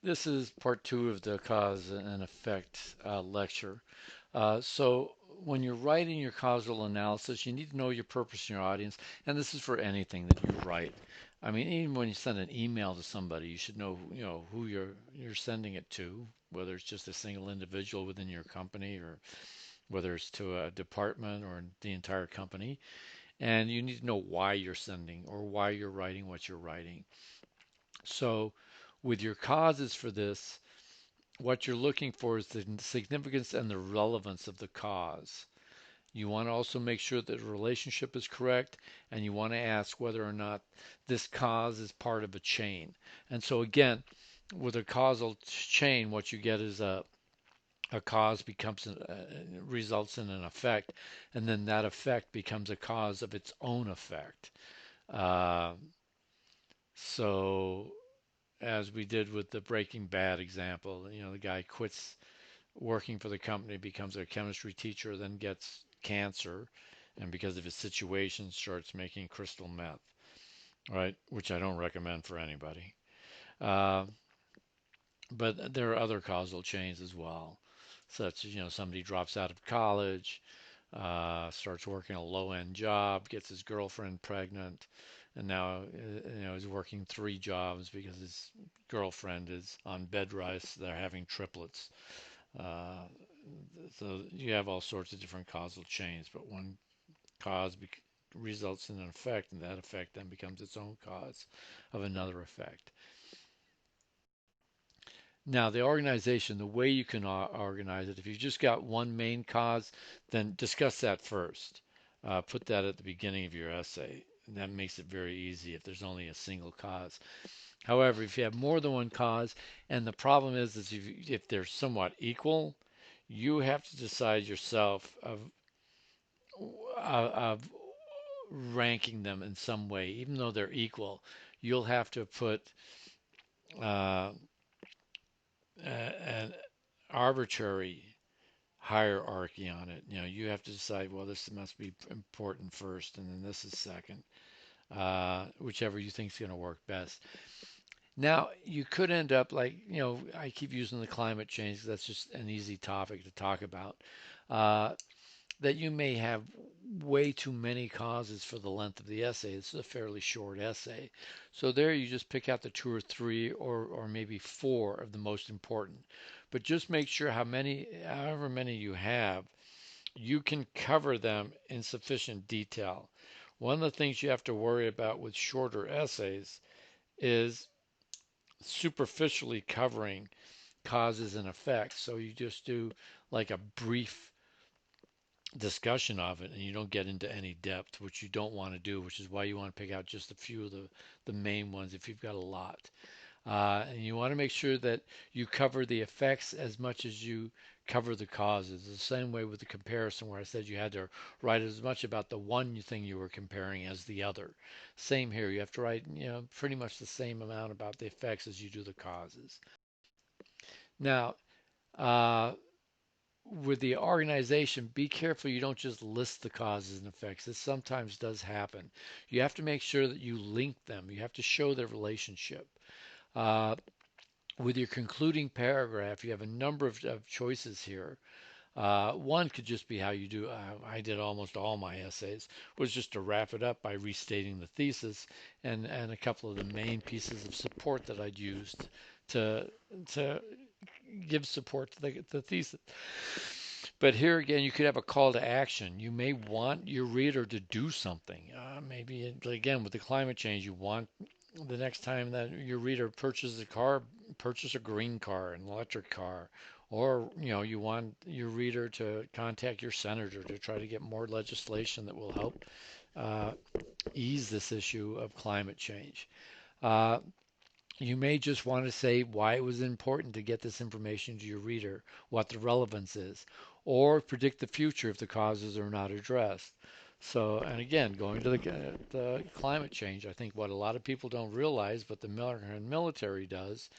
This is part two of the cause and effect lecture. So, when you're writing your causal analysis, you need to know your purpose and your audience, and this is for anything that you write. I mean, even when you send an email to somebody, you should know, who you're sending it to, whether it's just a single individual within your company or whether it's to a department or the entire company. And you need to know why you're sending or why you're writing what you're writing. So, with your causes for this, what you're looking for is the significance and the relevance of the cause. You want to also make sure that the relationship is correct, and you want to ask whether or not this cause is part of a chain. And so, again, with a causal chain, what you get is a cause becomes results in an effect, and then that effect becomes a cause of its own effect. Uh, so, as we did with the Breaking Bad example, the guy quits working for the company, becomes a chemistry teacher, then gets cancer, and because of his situation, starts making crystal meth, right? Which I don't recommend for anybody. Uh, but there are other causal chains as well, such as somebody drops out of college, starts working a low-end job, gets his girlfriend pregnant, and now he's working three jobs because his girlfriend is on bed rest. They're having triplets. Uh, so you have all sorts of different causal chains, but one cause results in an effect, and that effect then becomes its own cause of another effect. Now, the organization, the way you can organize it, if you've just got one main cause, then discuss that first. Put that at the beginning of your essay. And that makes it very easy if there's only a single cause. However, if you have more than one cause, and the problem is if they're somewhat equal, you have to decide yourself of ranking them in some way, even though they're equal. You'll have to put uh, an arbitrary hierarchy on it. You have to decide, well, this must be important first, and then this is second, whichever you think is going to work best. Now, you could end up like, I keep using the climate change 'cause that's just an easy topic to talk about. Uh, that you may have way too many causes for the length of the essay. This is a fairly short essay. So there you just pick out the two or three or maybe four of the most important. But just make sure however many you have, you can cover them in sufficient detail. One of the things you have to worry about with shorter essays is superficially covering causes and effects. So you just do like a brief discussion of it and you don't get into any depth, which you don't want to do, which is why you want to pick out just a few of the main ones if you've got a lot. And you want to make sure that you cover the effects as much as you cover the causes. The same way with the comparison, where I said you had to write as much about the one thing you were comparing as the other. Same here. You have to write, pretty much the same amount about the effects as you do the causes. Now, uh, with the organization, be careful you don't just list the causes and effects. This sometimes does happen. You have to make sure that you link them. You have to show their relationship. Uh, with your concluding paragraph, you have a number of choices here. One could just be how you do. I did almost all my essays was just to wrap it up by restating the thesis and a couple of the main pieces of support that I'd used to to give support to the thesis. But here again, you could have a call to action. You may want your reader to do something. Maybe, again, with the climate change, you want the next time that your reader purchases a car, purchase a green car, an electric car. Or, you want your reader to contact your senator to try to get more legislation that will help uh, ease this issue of climate change. Uh, you may just want to say why it was important to get this information to your reader, what the relevance is, or predict the future if the causes are not addressed. So, and again, going to the climate change, I think what a lot of people don't realize, but the American military does,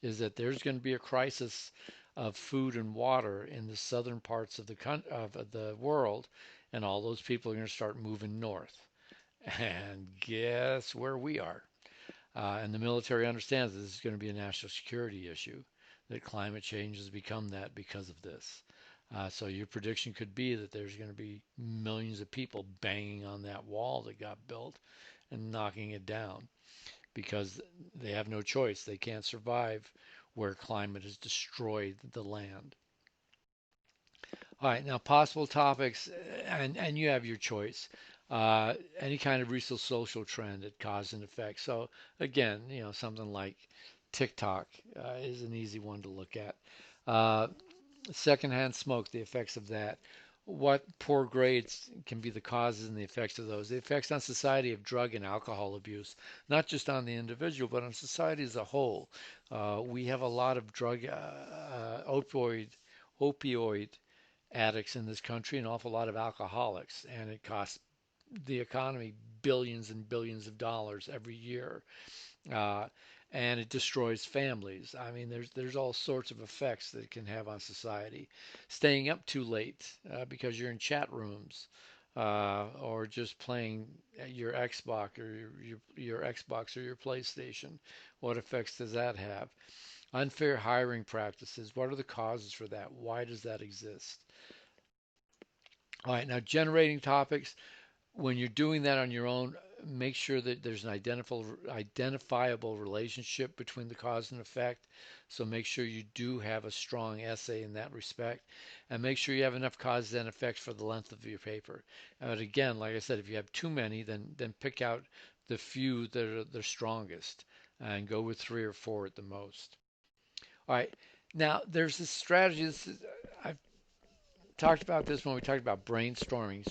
is that there's going to be a crisis of food and water in the southern parts of the world, and all those people are going to start moving north. And guess where we are? And the military understands that this is going to be a national security issue, that climate change has become that because of this. So your prediction could be that there's going to be millions of people banging on that wall that got built and knocking it down because they have no choice. They can't survive where climate has destroyed the land. All right, now possible topics, and you have your choice. Any kind of recent social trend that cause and effect. So again, something like TikTok is an easy one to look at. Uh, Secondhand smoke, the effects of that. What poor grades can be the causes and the effects of those? The effects on society of drug and alcohol abuse, not just on the individual, but on society as a whole. We have a lot of opioid addicts in this country, an awful lot of alcoholics, and it costs the economy billions and billions of dollars every year. Uh, and it destroys families. I mean, there's all sorts of effects that it can have on society. Staying up too late because you're in chat rooms, or just playing your Xbox or your Xbox or your PlayStation. What effects does that have? Unfair hiring practices. What are the causes for that? Why does that exist? All right, now generating topics. When you're doing that on your own, make sure that there's an identifiable relationship between the cause and effect. So make sure you do have a strong essay in that respect, and make sure you have enough causes and effects for the length of your paper. But again, like I said, if you have too many, then pick out the few that are the strongest, and go with 3 or 4 at the most. All right. Now there's this strategy. I've talked about this when we talked about brainstorming,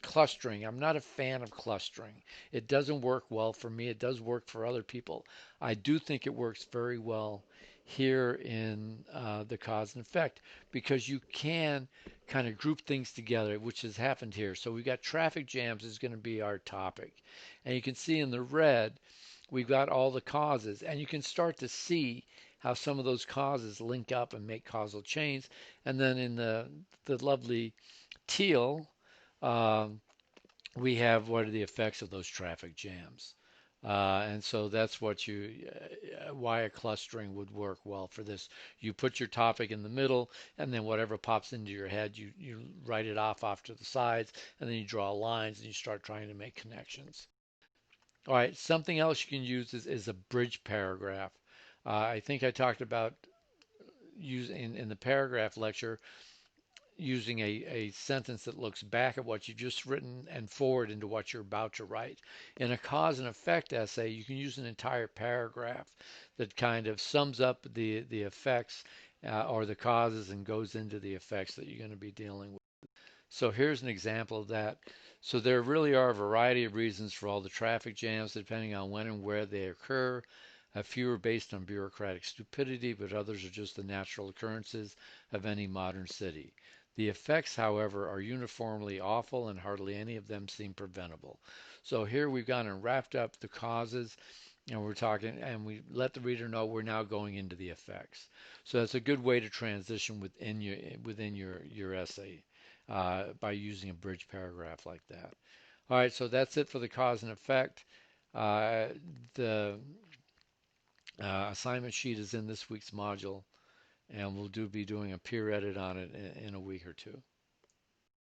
clustering. I'm not a fan of clustering. It doesn't work well for me. It does work for other people. I do think it works very well here in the cause and effect because you can kind of group things together, which has happened here. So we've got traffic jams is going to be our topic. And you can see in the red, we've got all the causes, and you can start to see how some of those causes link up and make causal chains. And then in the lovely teal, um, we have what are the effects of those traffic jams. And so that's why a clustering would work well for this. You put your topic in the middle, and then whatever pops into your head, you write it off to the sides, and then you draw lines and you start trying to make connections. All right, something else you can use is a bridge paragraph. I think I talked about using in the paragraph lecture using a sentence that looks back at what you've just written and forward into what you're about to write. In a cause and effect essay, you can use an entire paragraph that kind of sums up the effects or the causes and goes into the effects that you're going to be dealing with. So here's an example of that. So there really are a variety of reasons for all the traffic jams, depending on when and where they occur. A few are based on bureaucratic stupidity, but others are just the natural occurrences of any modern city. The effects, however, are uniformly awful and hardly any of them seem preventable. So here we've gone and wrapped up the causes and we're talking and we let the reader know we're now going into the effects. So that's a good way to transition within your essay by using a bridge paragraph like that. All right, so that's it for the cause and effect. Uh, the assignment sheet is in this week's module, and we'll be doing a peer edit on it in a week or two.